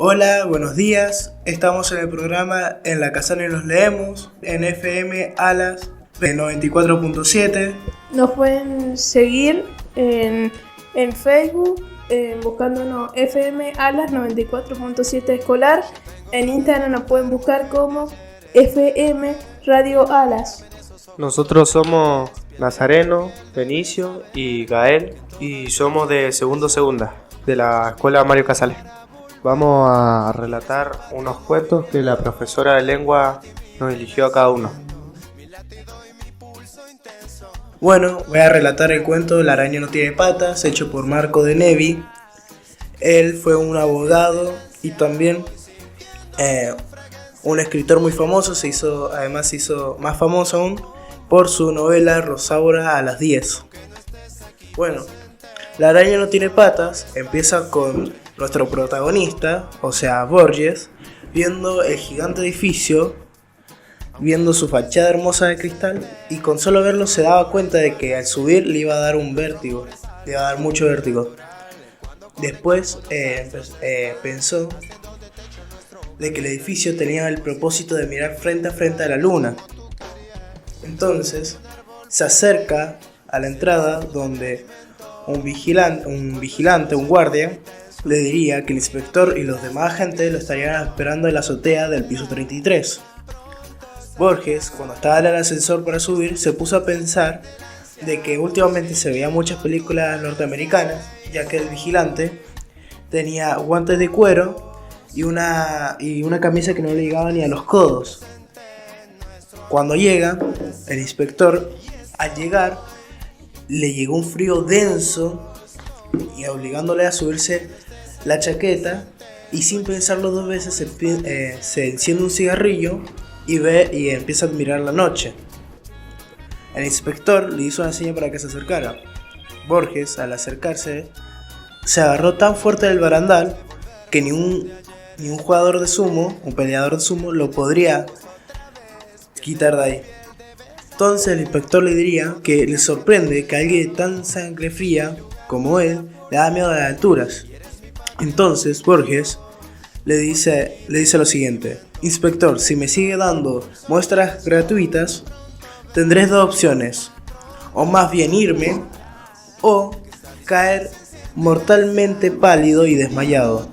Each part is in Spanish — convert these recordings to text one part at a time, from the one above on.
Hola, buenos días. Estamos en el programa En la Casana y nos leemos en FM Alas de 94.7. Nos pueden seguir en Facebook buscándonos FM Alas 94.7 Escolar. En Instagram nos pueden buscar como FM Radio Alas. Nosotros somos Nazareno, Benicio y Gael y somos de segunda de la escuela Mario Casales. Vamos a relatar unos cuentos que la profesora de lengua nos eligió a cada uno. Bueno, voy a relatar el cuento La araña no tiene patas, hecho por Marco de Nevi. Él fue un abogado y también un escritor muy famoso. Se hizo más famoso aún por su novela Rosaura a las 10. Bueno, La araña no tiene patas empieza con nuestro protagonista, o sea Borges, viendo el gigante edificio, viendo su fachada hermosa de cristal, y con solo verlo se daba cuenta de que al subir le iba a dar mucho vértigo. Después pensó de que el edificio tenía el propósito de mirar frente a frente a la luna. Entonces se acerca a la entrada donde un guardia, le diría que el inspector y los demás agentes lo estarían esperando en la azotea del piso 33. Borges, cuando estaba en el ascensor para subir, se puso a pensar de que últimamente se veían muchas películas norteamericanas, ya que el vigilante tenía guantes de cuero y una camisa que no le llegaba ni a los codos. Cuando llega, el inspector, al llegar, le llegó un frío denso y obligándole a subirse la chaqueta, y sin pensarlo dos veces se enciende un cigarrillo y empieza a admirar la noche. El inspector le hizo una seña para que se acercara. Borges, al acercarse, se agarró tan fuerte del barandal que ni un jugador de sumo, un peleador de sumo, lo podría quitar de ahí. Entonces el inspector le diría que le sorprende que alguien de tan sangre fría como él le da miedo a las alturas. Entonces Borges le dice lo siguiente: inspector, si me sigue dando muestras gratuitas, tendré dos opciones, o más bien irme, o caer mortalmente pálido y desmayado.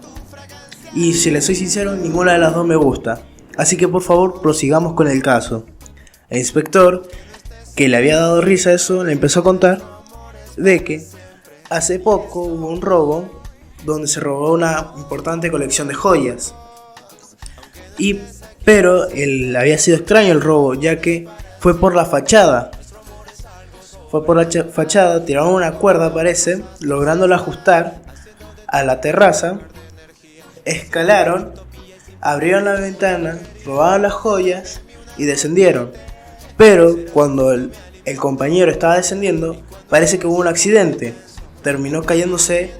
Y si le soy sincero, ninguna de las dos me gusta, así que por favor prosigamos con el caso. El inspector, que le había dado risa a eso, le empezó a contar de que hace poco hubo un robo donde se robó una importante colección de joyas. Pero había sido extraño el robo, ya que fue por la fachada. Tiraron una cuerda, parece, lográndola ajustar a la terraza. Escalaron, abrieron la ventana, robaron las joyas y descendieron. Pero cuando el compañero estaba descendiendo, parece que hubo un accidente. Terminó cayéndose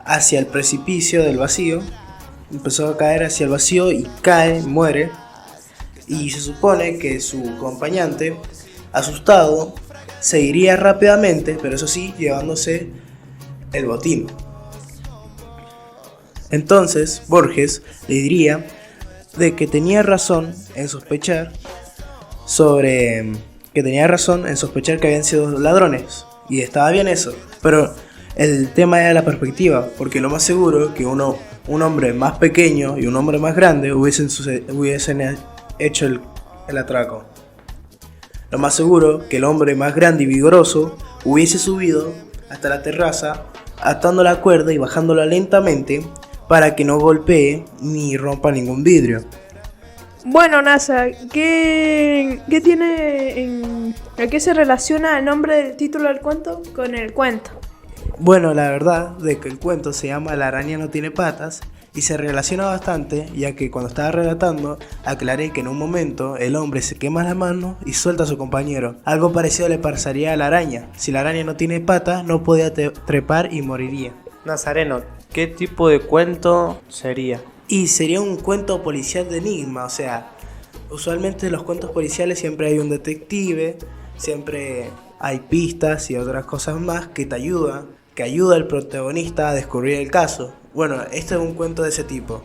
hacia el precipicio del vacío. Empezó a caer hacia el vacío y muere. Y se supone que su acompañante, asustado, se iría rápidamente, pero eso sí, llevándose el botín. Entonces Borges le diría de que tenía razón en sospechar que habían sido ladrones, y estaba bien eso, pero el tema era la perspectiva, porque lo más seguro es que un hombre más pequeño y un hombre más grande hubiesen hecho el atraco. Lo más seguro que el hombre más grande y vigoroso hubiese subido hasta la terraza, atando la cuerda y bajándola lentamente para que no golpee ni rompa ningún vidrio. Bueno, Nasa, ¿qué tiene a qué se relaciona el nombre del título del cuento con el cuento? Bueno, la verdad de que el cuento se llama La araña no tiene patas y se relaciona bastante, ya que cuando estaba relatando aclaré que en un momento el hombre se quema las manos y suelta a su compañero. Algo parecido le pasaría a la araña. Si la araña no tiene patas, no podía trepar y moriría. Nazareno, ¿qué tipo de cuento sería? Y sería un cuento policial de enigma, o sea, usualmente en los cuentos policiales siempre hay un detective, siempre hay pistas y otras cosas más que ayuda al protagonista a descubrir el caso. Bueno, este es un cuento de ese tipo.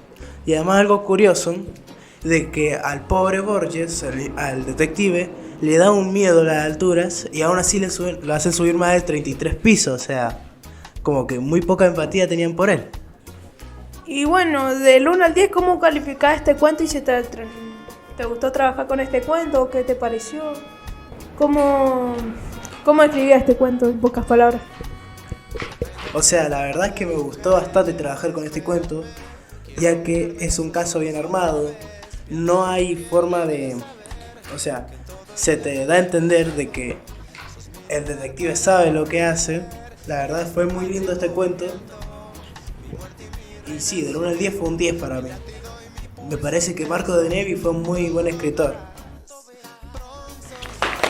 Y además algo curioso, de que al pobre Borges, al detective, le da un miedo a las alturas y aún así lo hacen subir más de 33 pisos, o sea, como que muy poca empatía tenían por él. Y bueno, del 1 al 10, ¿cómo calificás este cuento y si te gustó trabajar con este cuento o qué te pareció? ¿Cómo escribías este cuento en pocas palabras? O sea, la verdad es que me gustó bastante trabajar con este cuento, ya que es un caso bien armado, no hay forma de... O sea, se te da a entender de que el detective sabe lo que hace. La verdad fue muy lindo este cuento. Y sí, del 1 al 10 fue un 10 para mí. Me parece que Marco de Nevi fue un muy buen escritor.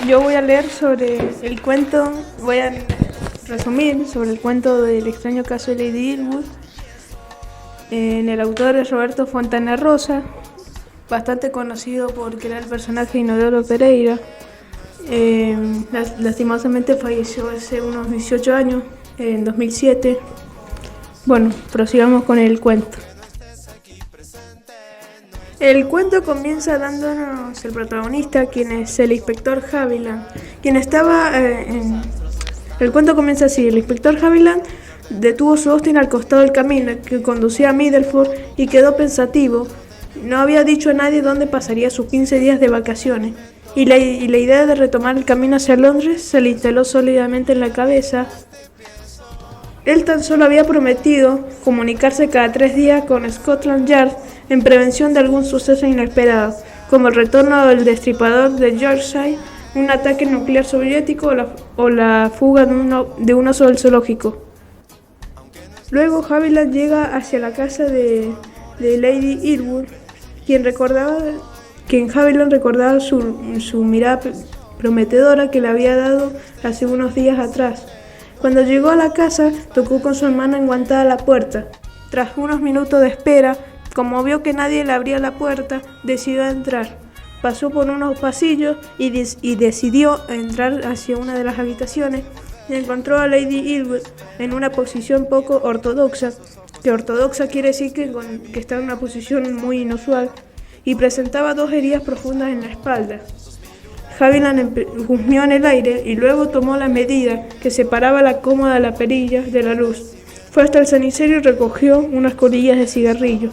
Yo voy a leer sobre el cuento, voy a resumir sobre el cuento del extraño caso de Lady Illwood. El autor es Roberto Fontana Rosa, bastante conocido porque era el personaje de Inodoro Pereira. Lastimosamente falleció hace unos 18 años, en 2007. Bueno, prosigamos con el cuento. El cuento comienza dándonos el protagonista, quien es el inspector Haviland, El cuento comienza así: el inspector Haviland detuvo su Austin al costado del camino que conducía a Middleford y quedó pensativo. No había dicho a nadie dónde pasaría sus 15 días de vacaciones, y la idea de retomar el camino hacia Londres se le instaló sólidamente en la cabeza. Él tan solo había prometido comunicarse cada 3 días con Scotland Yard en prevención de algún suceso inesperado, como el retorno del destripador de Yorkshire, un ataque nuclear soviético o la fuga de un oso del zoológico. Luego Haviland llega hacia la casa de Lady Illwood, quien Haviland recordaba su mirada prometedora que le había dado hace unos días atrás. Cuando llegó a la casa, tocó con su mano enguantada la puerta. Tras unos minutos de espera, como vio que nadie le abría la puerta, decidió entrar. Pasó por unos pasillos y decidió entrar hacia una de las habitaciones y encontró a Lady Illwood en una posición poco ortodoxa, que ortodoxa quiere decir que está en una posición muy inusual, y presentaba 2 heridas profundas en la espalda. Haviland husmeó en el aire y luego tomó la medida que separaba la cómoda de la perilla de la luz. Fue hasta el cenicero y recogió unas colillas de cigarrillo.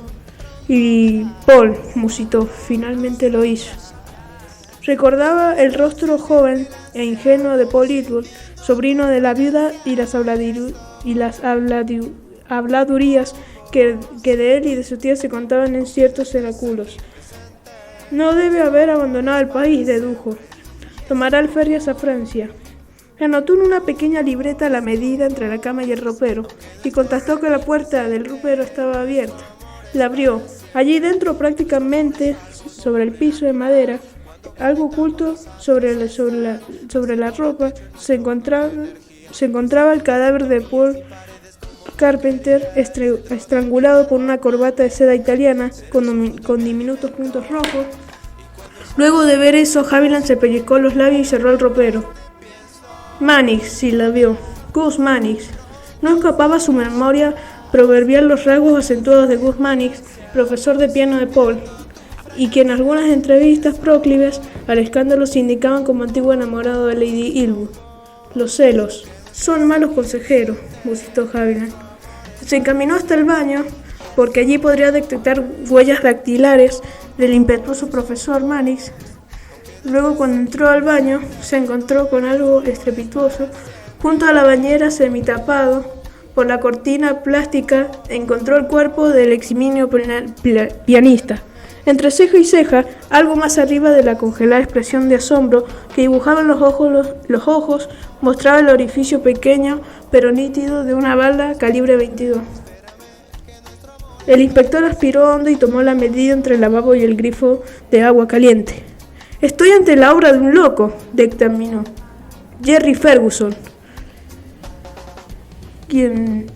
Y Paul, musitó, finalmente lo hizo. Recordaba el rostro joven e ingenuo de Paul Illwood, sobrino de la viuda, y las habladurías que de él y de su tía se contaban en ciertos cenáculos. No debe haber abandonado el país, dedujo. Tomará el ferry hacia Francia. Anotó en una pequeña libreta la medida entre la cama y el ropero y constató que la puerta del ropero estaba abierta. La abrió. Allí dentro, prácticamente sobre el piso de madera, algo oculto sobre la ropa, se encontraba el cadáver de Paul Carpenter, estrangulado por una corbata de seda italiana con diminutos puntos rojos. Luego de ver eso, Haviland se pellizcó los labios y cerró el ropero. Mannix, sí la vio. Gus Mannix. No escapaba a su memoria proverbial los rasgos acentuados de Gus Mannix, profesor de piano de Paul, y que en algunas entrevistas proclives al escándalo se indicaban como antiguo enamorado de Lady Illwood. Los celos son malos consejeros, musitó Haviland. Se encaminó hasta el baño, porque allí podría detectar huellas dactilares del impetuoso profesor Mannix. Luego, cuando entró al baño, se encontró con algo estrepitoso. Junto a la bañera, semitapado por la cortina plástica, encontró el cuerpo del eximio pianista. Entre ceja y ceja, algo más arriba de la congelada expresión de asombro que dibujaban los ojos, mostraba el orificio pequeño pero nítido de una bala calibre 22. El inspector aspiró hondo y tomó la medida entre el lavabo y el grifo de agua caliente. «Estoy ante la obra de un loco», dictaminó. Jerry Ferguson, quien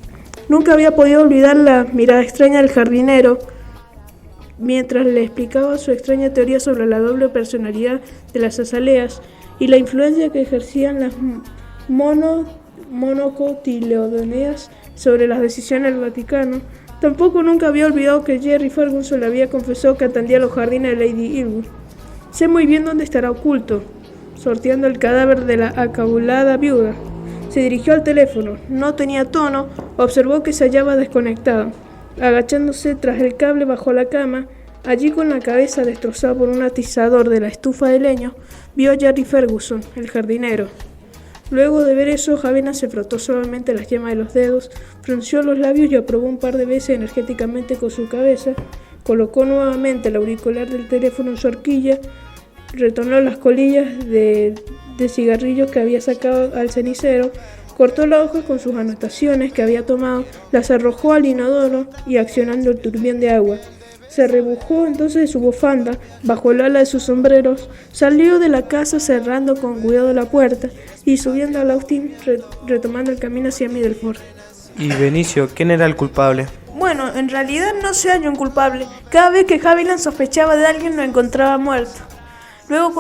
nunca había podido olvidar la mirada extraña del jardinero mientras le explicaba su extraña teoría sobre la doble personalidad de las azaleas y la influencia que ejercían las monocotiledoneas sobre las decisiones del Vaticano, Tampoco nunca había olvidado que Jerry Ferguson le había confesado que atendía los jardines de Lady Irwin. Sé muy bien dónde estará oculto, sorteando el cadáver de la acabulada viuda. Se dirigió al teléfono, no tenía tono, observó que se hallaba desconectado. Agachándose tras el cable bajo la cama, allí con la cabeza destrozada por un atizador de la estufa de leño, vio a Jerry Ferguson, el jardinero. Luego de ver eso, Javena se frotó suavemente las yemas de los dedos, frunció los labios y aprobó un par de veces energéticamente con su cabeza, colocó nuevamente el auricular del teléfono en su horquilla, retornó las colillas de cigarrillos que había sacado al cenicero, cortó la hoja con sus anotaciones que había tomado, las arrojó al inodoro y accionando el turbín de agua. Se rebujó entonces de su bufanda, bajo el ala de sus sombreros, salió de la casa cerrando con cuidado la puerta y subiendo al Austin retomando el camino hacia Middleford. Y Benicio, ¿quién era el culpable? Bueno, en realidad no se halló un culpable. Cada vez que Haviland sospechaba de alguien lo encontraba muerto. Luego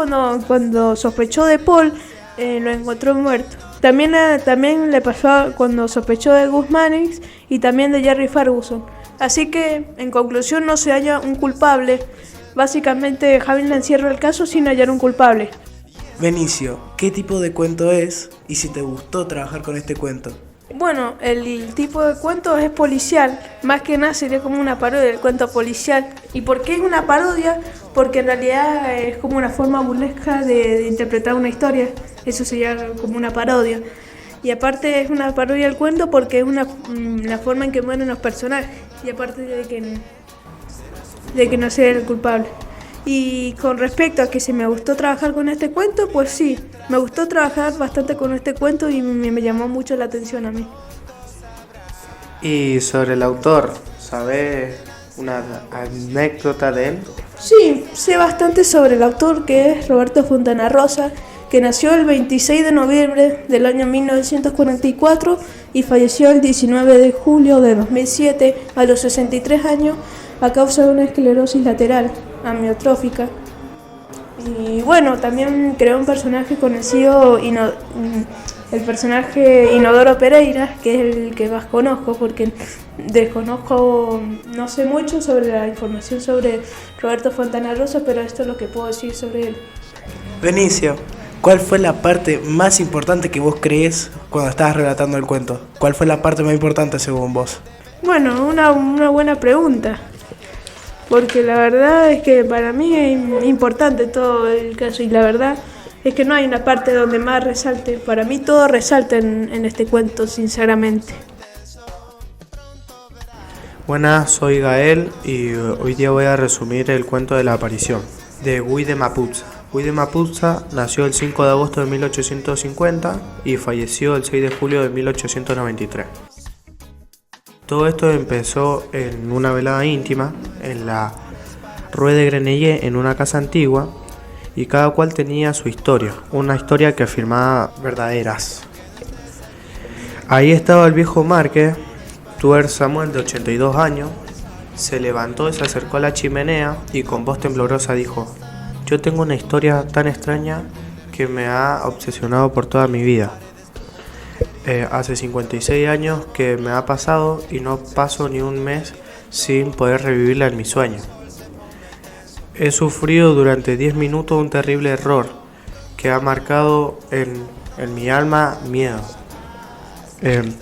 cuando sospechó de Paul, lo encontró muerto. También le pasó cuando sospechó de Gus Mannix y también de Jerry Ferguson. Así que, en conclusión, no se halla un culpable. Básicamente, Haviland cierra el caso sin hallar un culpable. Benicio, ¿qué tipo de cuento es y si te gustó trabajar con este cuento? Bueno, el tipo de cuento es policial, más que nada sería como una parodia del cuento policial. ¿Y por qué es una parodia? Porque en realidad es como una forma burlesca de interpretar una historia, eso sería como una parodia. Y aparte es una parodia del cuento porque es la forma en que mueren los personajes, y aparte de que no sea el culpable. Y con respecto a que si me gustó trabajar con este cuento, pues sí, me gustó trabajar bastante con este cuento y me llamó mucho la atención a mí. Y sobre el autor, ¿sabes una anécdota de él? Sí, sé bastante sobre el autor, que es Roberto Fontana Rosa, que nació el 26 de noviembre del año 1944 y falleció el 19 de julio de 2007 a los 63 años a causa de una esclerosis lateral amiotrófica. Y bueno, también creó un personaje conocido, el personaje Inodoro Pereira, que es el que más conozco porque no sé mucho sobre la información sobre Roberto Fontana Rosa, pero esto es lo que puedo decir sobre él. Benicio, ¿cuál fue la parte más importante que vos crees cuando estabas relatando el cuento? ¿Cuál fue la parte más importante según vos? Bueno, una buena pregunta, porque la verdad es que para mí es importante todo el caso y la verdad es que no hay una parte donde más resalte. Para mí todo resalta en este cuento, sinceramente. Buenas, soy Gael y hoy día voy a resumir el cuento de la aparición de Guy de Maputza. Guy de Maputza nació el 5 de agosto de 1850 y falleció el 6 de julio de 1893. Todo esto empezó en una velada íntima en la Rue de Grenelle, en una casa antigua, y cada cual tenía su historia, una historia que afirmaba verdaderas. Ahí estaba el viejo Marqués, Tuer Samuel, de 82 años, se levantó y se acercó a la chimenea y con voz temblorosa dijo: "Yo tengo una historia tan extraña que me ha obsesionado por toda mi vida. Hace 56 años que me ha pasado y no paso ni un mes sin poder revivirla en mi sueño. He sufrido durante 10 minutos un terrible error que ha marcado en mi alma miedo.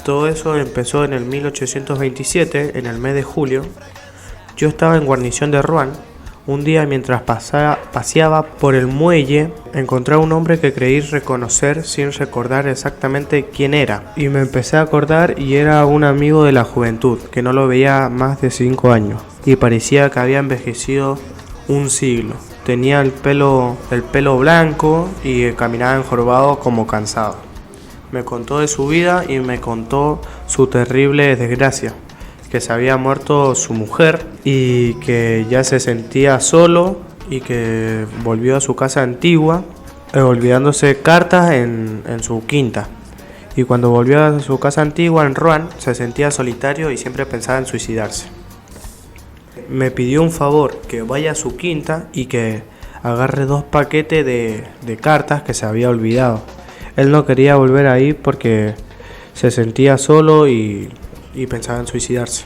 Todo eso empezó en el 1827, en el mes de julio. Yo estaba en guarnición de Rouen. Un día, mientras paseaba por el muelle, encontré a un hombre que creí reconocer sin recordar exactamente quién era. Y me empecé a acordar y era un amigo de la juventud, que no lo veía más de 5 años. Y parecía que había envejecido un siglo. Tenía el pelo blanco y caminaba encorvado como cansado. Me contó de su vida y me contó su terrible desgracia. Que se había muerto su mujer y que ya se sentía solo y que volvió a su casa antigua olvidándose cartas en su quinta. Y cuando volvió a su casa antigua en Rouen se sentía solitario y siempre pensaba en suicidarse. Me pidió un favor, que vaya a su quinta y que agarre 2 paquetes de cartas que se había olvidado. Él no quería volver ahí porque se sentía solo y pensaba en suicidarse.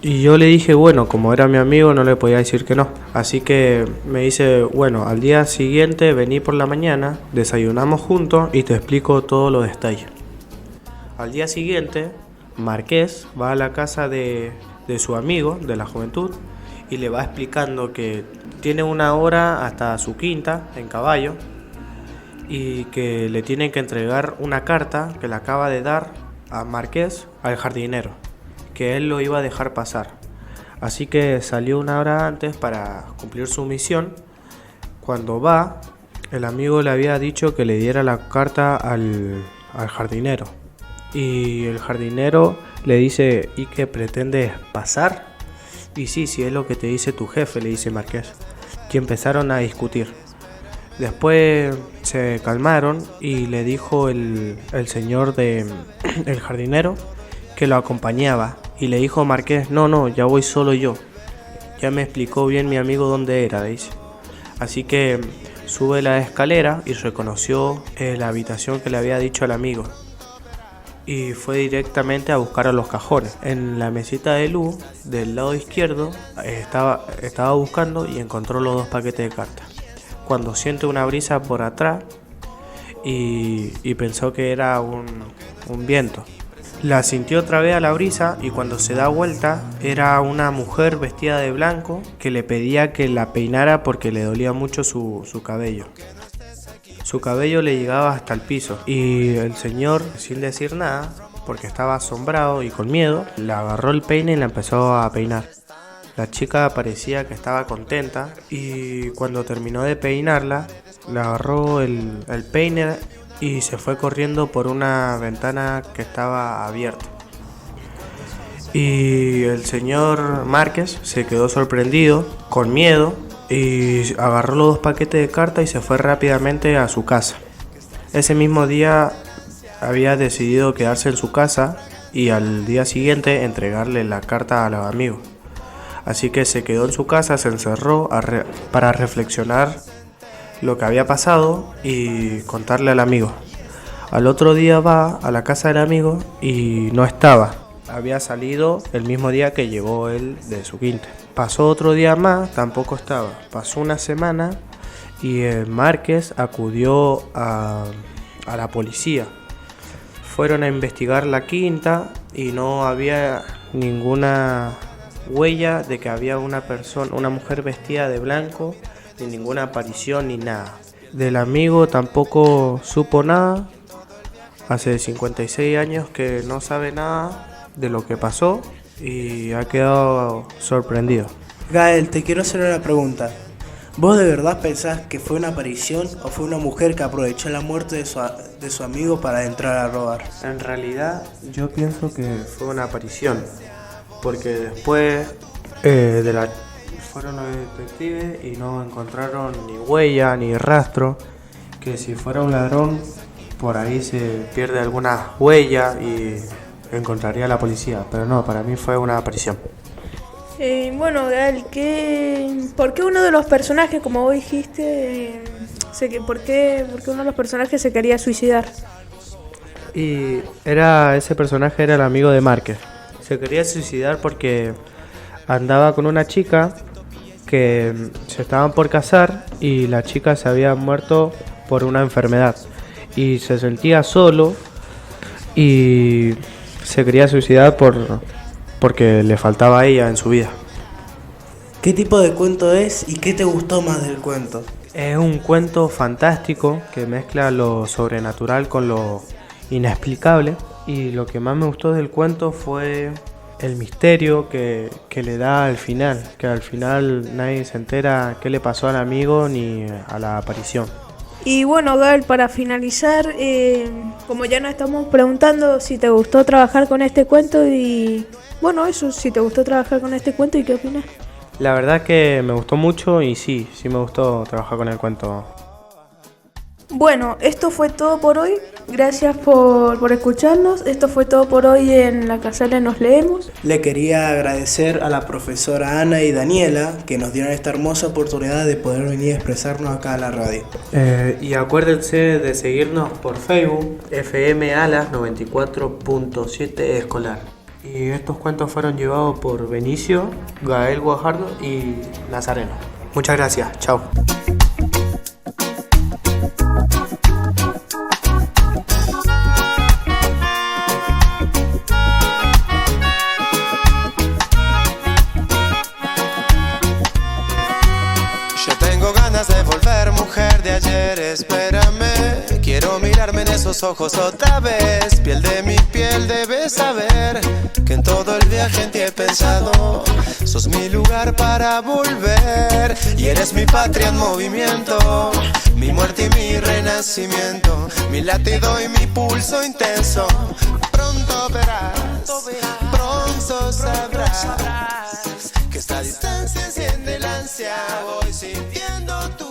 Y yo le dije, bueno, como era mi amigo no le podía decir que no. Así que me dice, bueno, al día siguiente vení por la mañana, desayunamos juntos y te explico todos los detalles. Al día siguiente, Marqués va a la casa de su amigo de la juventud y le va explicando que tiene 1 hora hasta su quinta en caballo y que le tienen que entregar una carta que le acaba de dar a Marqués al jardinero, que él lo iba a dejar pasar. Así que salió 1 hora antes para cumplir su misión. Cuando va, el amigo le había dicho que le diera la carta al jardinero. Y el jardinero le dice, ¿y qué pretendes pasar? Y sí, si es lo que te dice tu jefe, le dice Marqués. Y empezaron a discutir. Después se calmaron y le dijo el señor el jardinero que lo acompañaba. Y le dijo Marqués, no, ya voy solo yo. Ya me explicó bien mi amigo dónde era, dice. Así que sube la escalera y reconoció la habitación que le había dicho al amigo. Y fue directamente a buscar a los cajones. En la mesita de luz del lado izquierdo estaba buscando y encontró los 2 paquetes de cartas. Cuando siente una brisa por atrás y pensó que era un viento. La sintió otra vez a la brisa y cuando se da vuelta era una mujer vestida de blanco que le pedía que la peinara porque le dolía mucho su cabello. Su cabello le llegaba hasta el piso y el señor, sin decir nada, porque estaba asombrado y con miedo, le agarró el peine y la empezó a peinar. La chica parecía que estaba contenta y cuando terminó de peinarla, le agarró el peine y se fue corriendo por una ventana que estaba abierta. Y el señor Márquez se quedó sorprendido, con miedo, y agarró los 2 paquetes de cartas y se fue rápidamente a su casa. Ese mismo día había decidido quedarse en su casa y al día siguiente entregarle la carta a los amigos. Así que se quedó en su casa, se encerró para reflexionar lo que había pasado y contarle al amigo. Al otro día va a la casa del amigo y no estaba. Había salido el mismo día que llegó él de su quinta. Pasó otro día más, tampoco estaba. Pasó una semana y Márquez acudió a la policía. Fueron a investigar la quinta y no había ninguna huella de que había una mujer vestida de blanco, ni ninguna aparición ni nada. Del amigo tampoco supo nada. Hace 56 años que no sabe nada de lo que pasó y ha quedado sorprendido. Gael, te quiero hacer una pregunta. ¿Vos de verdad pensás que fue una aparición o fue una mujer que aprovechó la muerte de su amigo para entrar a robar? En realidad yo pienso que fue una aparición, porque después fueron los detectives y no encontraron ni huella ni rastro, que si fuera un ladrón por ahí se pierde alguna huella y encontraría a la policía, pero no, para mí fue una aparición. Bueno, Gael, ¿por qué uno de los personajes, como vos dijiste, ¿por qué uno de los personajes se quería suicidar? Y ese personaje era el amigo de Márquez. Se quería suicidar porque andaba con una chica que se estaban por casar y la chica se había muerto por una enfermedad y se sentía solo y se quería suicidar porque le faltaba a ella en su vida. ¿Qué tipo de cuento es y qué te gustó más del cuento? Es un cuento fantástico que mezcla lo sobrenatural con lo inexplicable, y lo que más me gustó del cuento fue el misterio que le da al final, que al final nadie se entera qué le pasó al amigo ni a la aparición. Y bueno, Gael, para finalizar, como ya nos estamos preguntando si te gustó trabajar con este cuento y bueno, eso, si te gustó trabajar con este cuento y qué opinas. La verdad que me gustó mucho y sí me gustó trabajar con el cuento. Bueno, esto fue todo por hoy. Gracias por escucharnos. Esto fue todo por hoy en La Casale Nos Leemos. Le quería agradecer a la profesora Ana y Daniela que nos dieron esta hermosa oportunidad de poder venir a expresarnos acá a la radio. Y acuérdense de seguirnos por Facebook, FM Alas 94.7 Escolar. Y estos cuentos fueron llevados por Benicio, Gael Guajardo y Nazareno. Muchas gracias, chao. De volver, mujer de ayer, espérame. Quiero mirarme en esos ojos otra vez. Piel de mi piel, debes saber que en todo el viaje en ti he pensado. Sos mi lugar para volver y eres mi patria en movimiento, mi muerte y mi renacimiento, mi latido y mi pulso intenso. Pronto verás, pronto sabrás que esta distancia enciende el ansia. Voy sintiendo tu